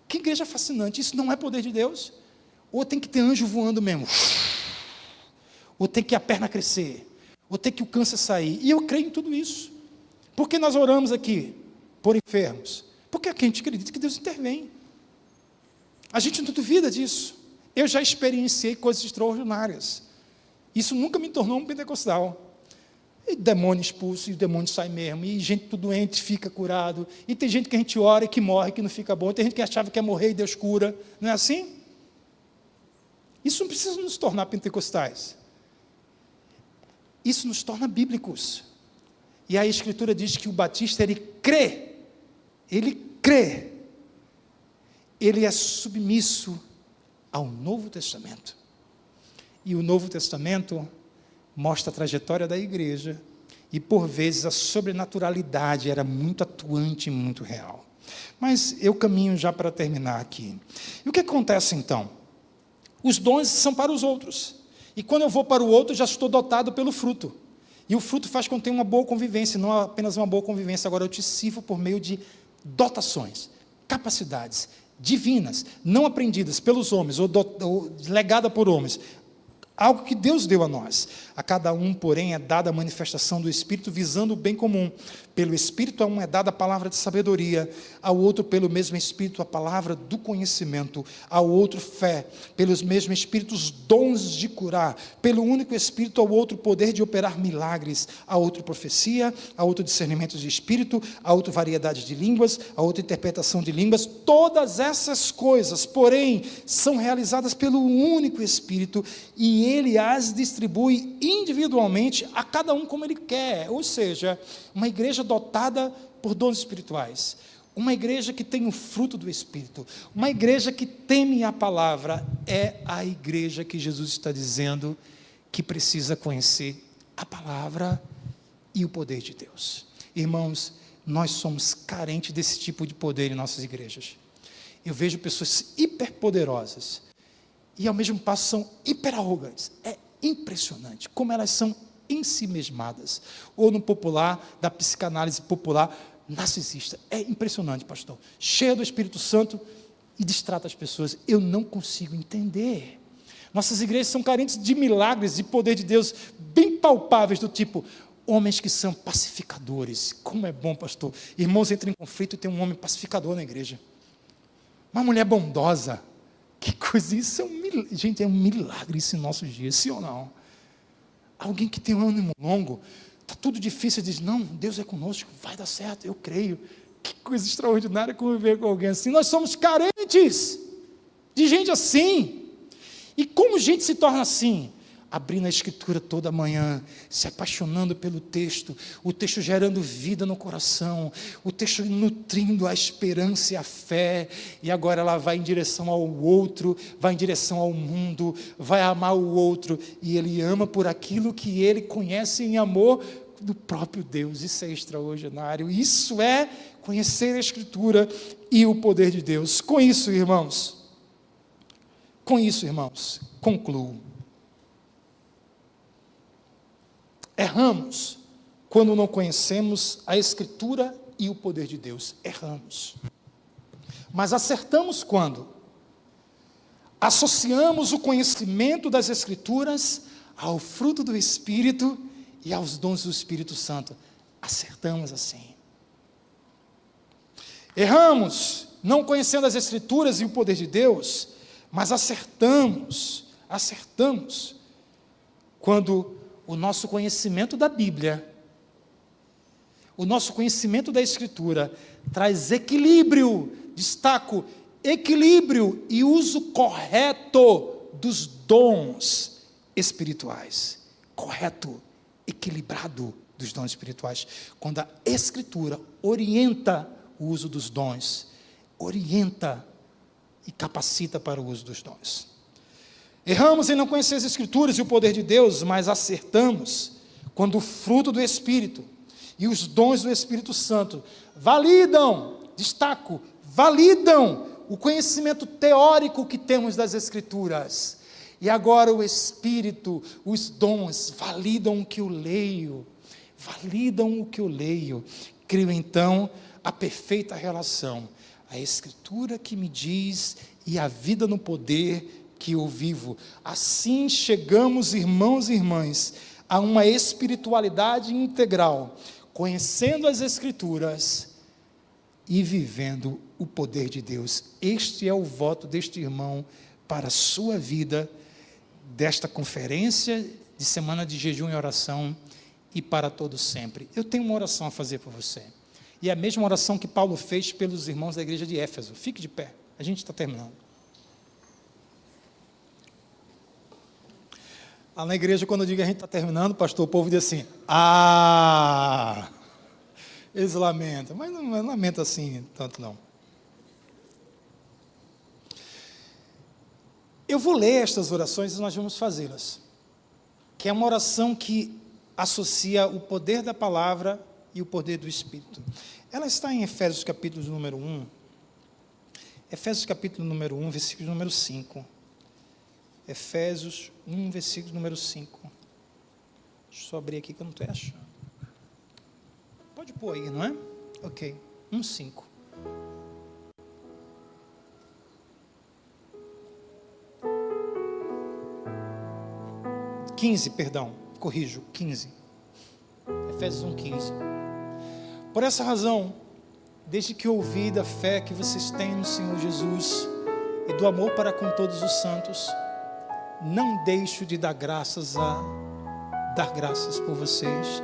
Speaker 2: Que igreja fascinante. Isso não é poder de Deus? Ou tem que ter anjo voando mesmo? Ou tem que a perna crescer? Ou tem que o câncer sair? E eu creio em tudo isso. Por que nós oramos aqui por enfermos? Porque aqui a gente acredita que Deus intervém. A gente não duvida disso. Eu já experienciei coisas extraordinárias. Isso nunca me tornou um pentecostal. E demônio expulso, e o demônio sai mesmo, e gente tudo doente fica curado, e tem gente que a gente ora e que morre, que não fica bom, tem gente que achava que ia morrer e Deus cura, não é assim? Isso não precisa nos tornar pentecostais. Isso nos torna bíblicos. E a Escritura diz que o batista, ele crê, ele é submisso ao Novo Testamento. E o Novo Testamento mostra a trajetória da igreja, e por vezes a sobrenaturalidade era muito atuante e muito real. Mas eu caminho já para terminar aqui. E o que acontece então? Os dons são para os outros, e quando eu vou para o outro, já estou dotado pelo fruto, e o fruto faz com que eu tenha uma boa convivência, não apenas uma boa convivência, agora eu te sirvo por meio de dotações, capacidades divinas, não aprendidas pelos homens, ou legada por homens, algo que Deus deu a nós. A cada um, porém, é dada a manifestação do Espírito visando o bem comum. Pelo Espírito a um é dada a palavra de sabedoria, ao outro pelo mesmo Espírito a palavra do conhecimento, ao outro fé, pelos mesmos Espíritos dons de curar, pelo único Espírito ao outro poder de operar milagres, a outro profecia, a outro discernimento de Espírito, a outro variedade de línguas, a outra interpretação de línguas. Todas essas coisas, porém, são realizadas pelo único Espírito, e Ele as distribui individualmente a cada um como Ele quer. Ou seja, uma igreja dotada por dons espirituais, uma igreja que tem o fruto do Espírito, uma igreja que teme a palavra, é a igreja que Jesus está dizendo que precisa conhecer a palavra e o poder de Deus. Irmãos, nós somos carentes desse tipo de poder em nossas igrejas. Eu vejo pessoas hiperpoderosas e ao mesmo passo são hiperarrogantes. É impressionante como elas são ensimesmadas, ou no popular, da psicanálise popular, narcisista. É impressionante, pastor. Cheia do Espírito Santo e distrata as pessoas. Eu não consigo entender. Nossas igrejas são carentes de milagres, de poder de Deus, bem palpáveis, do tipo, homens que são pacificadores. Como é bom, pastor. Irmãos entram em conflito e tem um homem pacificador na igreja. Uma mulher bondosa. Que coisa, isso é um milagre. Gente, é um milagre isso em nossos dias, sim ou não? Alguém que tem um ânimo longo, está tudo difícil, diz, não, Deus é conosco, vai dar certo, eu creio. Que coisa extraordinária conviver com alguém assim. Nós somos carentes de gente assim. E como gente se torna assim? Abrindo a Escritura toda manhã, se apaixonando pelo texto, o texto gerando vida no coração, o texto nutrindo a esperança e a fé, e agora ela vai em direção ao outro, vai em direção ao mundo, vai amar o outro, e ele ama por aquilo que ele conhece em amor do próprio Deus. Isso é extraordinário, isso é conhecer a Escritura e o poder de Deus. Com isso, irmãos, concluo. Erramos quando não conhecemos a Escritura e o poder de Deus. Erramos. Mas acertamos quando associamos o conhecimento das Escrituras ao fruto do Espírito e aos dons do Espírito Santo. Acertamos assim. Erramos, não conhecendo as Escrituras e o poder de Deus, mas acertamos quando o nosso conhecimento da Bíblia, o nosso conhecimento da Escritura traz equilíbrio, destaco, equilíbrio e uso correto dos dons espirituais. Correto, equilibrado dos dons espirituais. Quando a Escritura orienta o uso dos dons, orienta e capacita para o uso dos dons. Erramos em não conhecer as Escrituras e o poder de Deus, mas acertamos quando o fruto do Espírito e os dons do Espírito Santo validam, destaco, validam o conhecimento teórico que temos das Escrituras. E agora o Espírito, os dons, validam o que eu leio. Crio então a perfeita relação, a Escritura que me diz e a vida no poder que eu vivo. Assim chegamos, irmãos e irmãs, a uma espiritualidade integral, conhecendo as Escrituras e vivendo o poder de Deus. Este é o voto deste irmão para a sua vida, desta conferência de semana de jejum e oração e para todos sempre. Eu tenho uma oração a fazer por você. E é a mesma oração que Paulo fez pelos irmãos da igreja de Éfeso. Fique de pé, a gente está terminando. Lá na igreja, quando eu digo que a gente está terminando, pastor, o povo diz assim, eles lamentam, mas não lamenta assim, tanto não. Eu vou ler estas orações e nós vamos fazê-las, que é uma oração que associa o poder da palavra e o poder do Espírito. Ela está em Efésios capítulo número 1, Efésios capítulo número 1, versículo número 5. Efésios 1, versículo número 5. Deixa eu só abrir aqui que eu não estou achando. Pode pôr aí, não é? Ok, 1, 5. Corrijo, 15. Efésios 1, 15. Por essa razão, desde que ouvi da fé que vocês têm no Senhor Jesus e do amor para com todos os santos, não deixo de dar graças por vocês,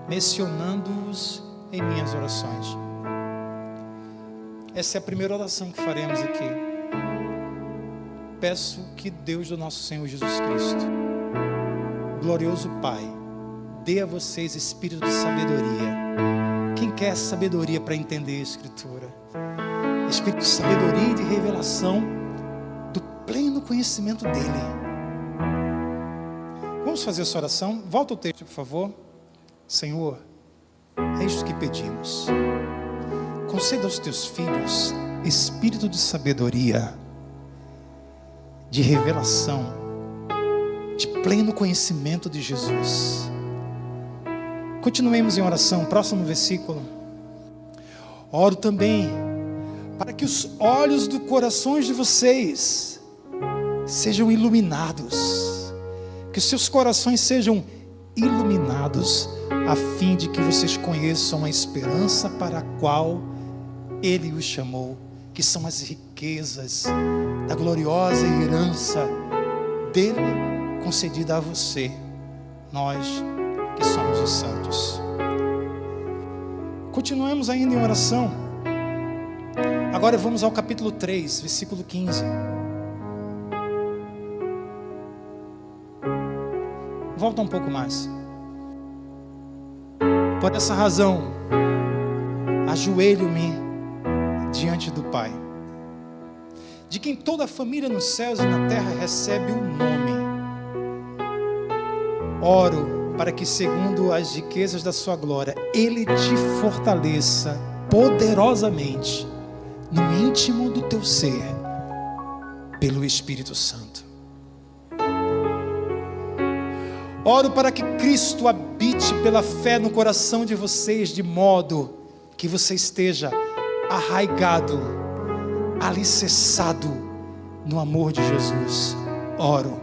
Speaker 2: mencionando-os em minhas orações. Essa é a primeira oração que faremos aqui. Peço que Deus do nosso Senhor Jesus Cristo, glorioso Pai, dê a vocês espírito de sabedoria. Quem quer sabedoria para entender a Escritura? Espírito de sabedoria e de revelação do pleno conhecimento dEle. Vamos fazer essa oração? Volta o texto, por favor. Senhor, é isto que pedimos. Conceda aos teus filhos espírito de sabedoria, de revelação, de pleno conhecimento de Jesus. Continuemos em oração, próximo versículo. Oro também para que os olhos do coração de vocês sejam iluminados, que os seus corações sejam iluminados, a fim de que vocês conheçam a esperança para a qual Ele os chamou, que são as riquezas da gloriosa herança dele concedida a você, nós que somos os santos. Continuemos ainda em oração. Agora vamos ao capítulo 3, versículo 15. Volta um pouco mais. Por essa razão, ajoelho-me diante do Pai, de quem toda a família nos céus e na terra recebe o nome. Oro para que, segundo as riquezas da sua glória, Ele te fortaleça poderosamente no íntimo do teu ser, pelo Espírito Santo. Oro para que Cristo habite pela fé no coração de vocês, de modo que você esteja arraigado, alicerçado no amor de Jesus. Oro.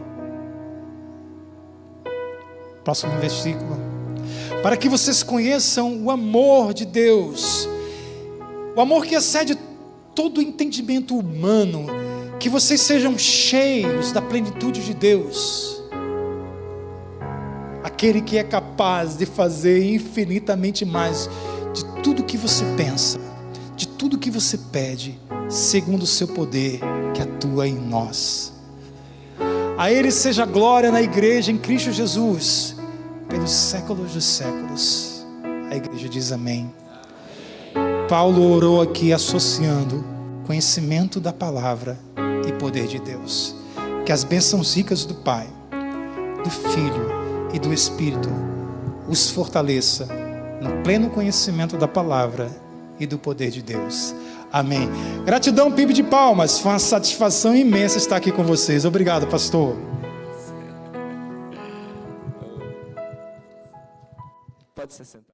Speaker 2: Próximo versículo. Para que vocês conheçam o amor de Deus, o amor que excede todo o entendimento humano, que vocês sejam cheios da plenitude de Deus, aquele que é capaz de fazer infinitamente mais de tudo que você pensa, de tudo que você pede, segundo o seu poder que atua em nós. A Ele seja glória na igreja em Cristo Jesus, pelos séculos dos séculos. A igreja diz amém. Paulo orou aqui associando conhecimento da palavra e poder de Deus. Que as bênçãos ricas do Pai, do Filho e do Espírito os fortaleça no pleno conhecimento da palavra e do poder de Deus. Amém. Gratidão, PIB de palmas. Foi uma satisfação imensa estar aqui com vocês. Obrigado, pastor.
Speaker 1: Pode se sentar.